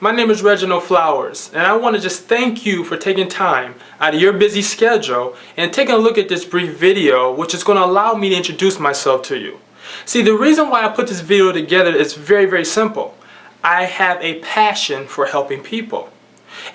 My name is Reginald Flowers, and I want to just thank you for taking time out of your busy schedule and taking a look at this brief video, which is going to allow me to introduce myself to you. See, the reason why I put this video together is very, very simple. I have a passion for helping people.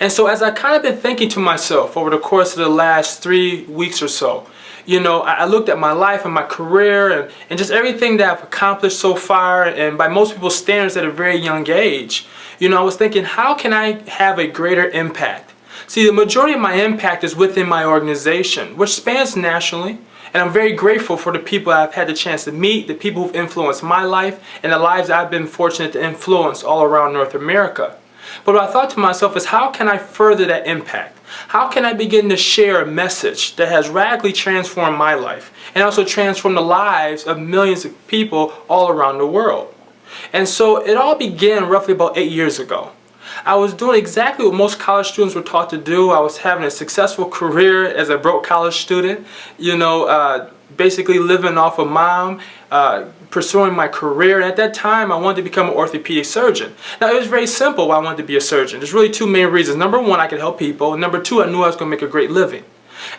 And so as I kind of been thinking to myself over the course of the last 3 weeks or so, I looked at my life and my career and just everything that I've accomplished so far, and by most people's standards at a very young age, I was thinking, how can I have a greater impact? See, the majority of my impact is within my organization, which spans nationally, and I'm very grateful for the people I've had the chance to meet, the people who've influenced my life, and the lives I've been fortunate to influence all around North America. But what I thought to myself is, how can I further that impact? How can I begin to share a message that has radically transformed my life and also transformed the lives of millions of people all around the world? And so it all began roughly about 8 years ago. I was doing exactly what most college students were taught to do. I was having a successful career as a broke college student, basically living off of mom, pursuing my career. And at that time, I wanted to become an orthopedic surgeon. Now, it was very simple why I wanted to be a surgeon. There's really two main reasons. Number one, I could help people. And number two, I knew I was going to make a great living.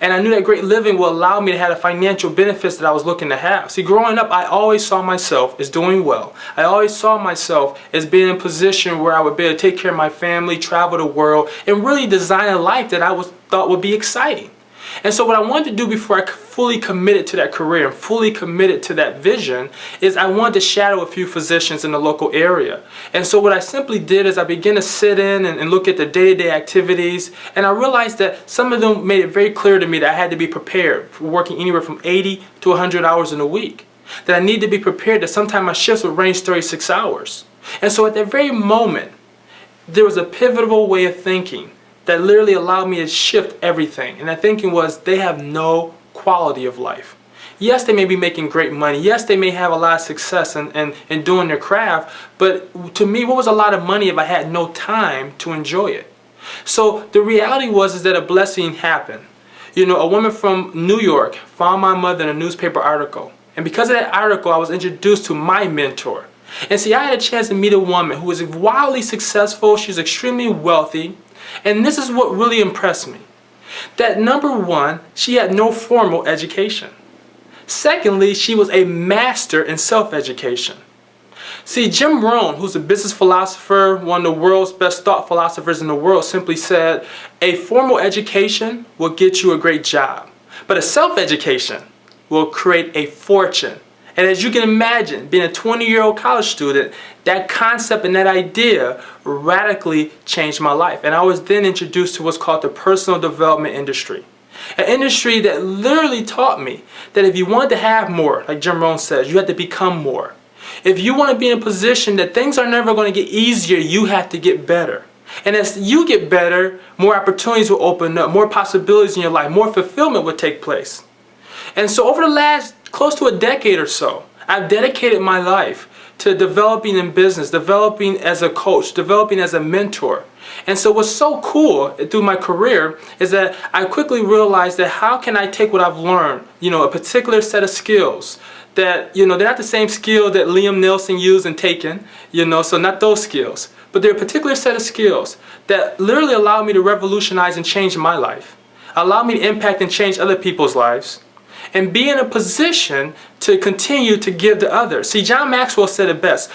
And I knew that great living will allow me to have the financial benefits that I was looking to have. See, growing up, I always saw myself as doing well. I always saw myself as being in a position where I would be able to take care of my family, travel the world, and really design a life that I thought would be exciting. And so what I wanted to do before I fully committed to that career and fully committed to that vision is I wanted to shadow a few physicians in the local area. And so what I simply did is I began to sit in and look at the day-to-day activities, and I realized that some of them made it very clear to me that I had to be prepared for working anywhere from 80 to 100 hours in a week. That I needed to be prepared that sometimes my shifts would range 36 hours. And so at that very moment, there was a pivotal way of thinking that literally allowed me to shift everything. And that thinking was, they have no quality of life. Yes, they may be making great money. Yes, they may have a lot of success in doing their craft. But to me, what was a lot of money if I had no time to enjoy it? So the reality was that a blessing happened. A woman from New York found my mother in a newspaper article. And because of that article, I was introduced to my mentor. And see, I had a chance to meet a woman who was wildly successful. She was extremely wealthy. And this is what really impressed me. That number one, she had no formal education. Secondly, she was a master in self-education. See, Jim Rohn, who's a business philosopher, one of the world's best thought philosophers in the world, simply said, a formal education will get you a great job, but a self-education will create a fortune. And as you can imagine, being a 20-year-old college student, that concept and that idea radically changed my life. And I was then introduced to what's called the personal development industry. An industry that literally taught me that if you wanted to have more, like Jim Rohn says, you had to become more. If you want to be in a position that things are never going to get easier, you have to get better. And as you get better, more opportunities will open up, more possibilities in your life, more fulfillment will take place. And so over the last close to a decade or so, I've dedicated my life to developing in business, developing as a coach, developing as a mentor. And so what's so cool through my career is that I quickly realized that how can I take what I've learned, a particular set of skills that, they're not the same skill that Liam Neeson used in Taken, so not those skills, but they're a particular set of skills that literally allow me to revolutionize and change my life, allow me to impact and change other people's lives, and be in a position to continue to give to others. See, John Maxwell said it best,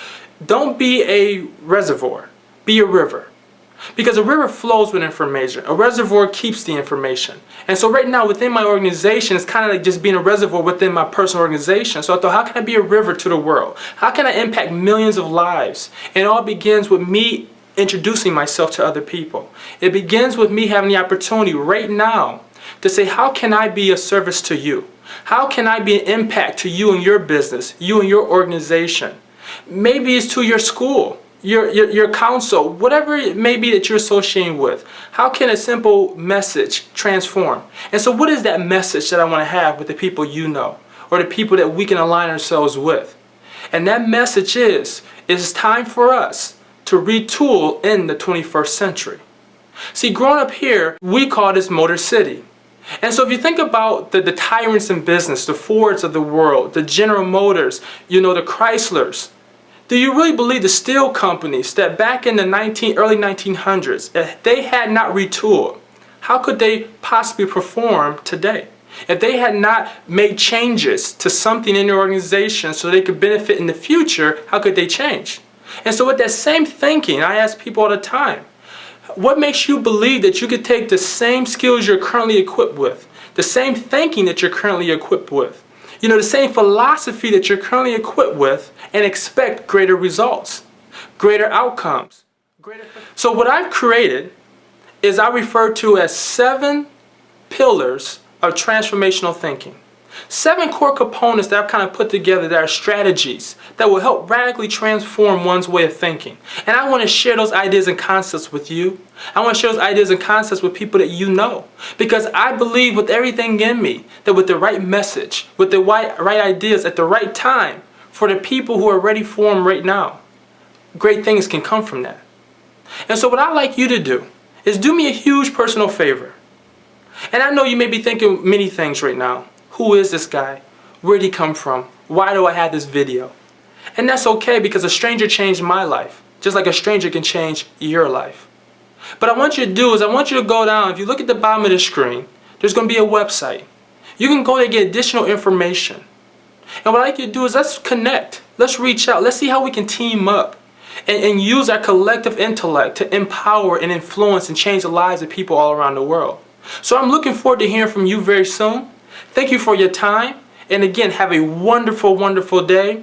don't be a reservoir, be a river. Because a river flows with information. A reservoir keeps the information. And so right now within my organization, it's kind of like just being a reservoir within my personal organization. So I thought, how can I be a river to the world? How can I impact millions of lives? And it all begins with me introducing myself to other people. It begins with me having the opportunity right now to say, how can I be a service to you? How can I be an impact to you and your business, you and your organization? Maybe it's to your school, your council, whatever it may be that you're associating with. How can a simple message transform? And so what is that message that I want to have with the people or the people that we can align ourselves with? And that message is, it's time for us to retool in the 21st century. See, growing up here, we call this Motor City. And so if you think about the tyrants in business, the Fords of the world, the General Motors, the Chryslers, Do you really believe the steel companies that back in the early 1900s, if they had not retooled, how could they possibly perform today? If they had not made changes to something in their organization so they could benefit in the future, how could they change? And so with that same thinking, I ask people all the time, what makes you believe that you could take the same skills you're currently equipped with, the same thinking that you're currently equipped with, the same philosophy that you're currently equipped with, and expect greater results, greater outcomes? So what I've created is I refer to as 7 pillars of transformational thinking. 7 core components that I've kind of put together that are strategies that will help radically transform one's way of thinking. And I want to share those ideas and concepts with you. I want to share those ideas and concepts with people that you know. Because I believe with everything in me that with the right message, with the right ideas at the right time for the people who are ready for them right now, great things can come from that. And so what I'd like you to do is do me a huge personal favor. And I know you may be thinking many things right now. Who is this guy? Where did he come from? Why do I have this video? And that's okay, because a stranger changed my life, just like a stranger can change your life. But I want you to do is I want you to go down. If you look at the bottom of the screen, there's going to be a website. You can go there and get additional information. And what I'd like you to do is let's connect. Let's reach out. Let's see how we can team up and use our collective intellect to empower and influence and change the lives of people all around the world. So I'm looking forward to hearing from you very soon. Thank you for your time. And again, have a wonderful, wonderful day.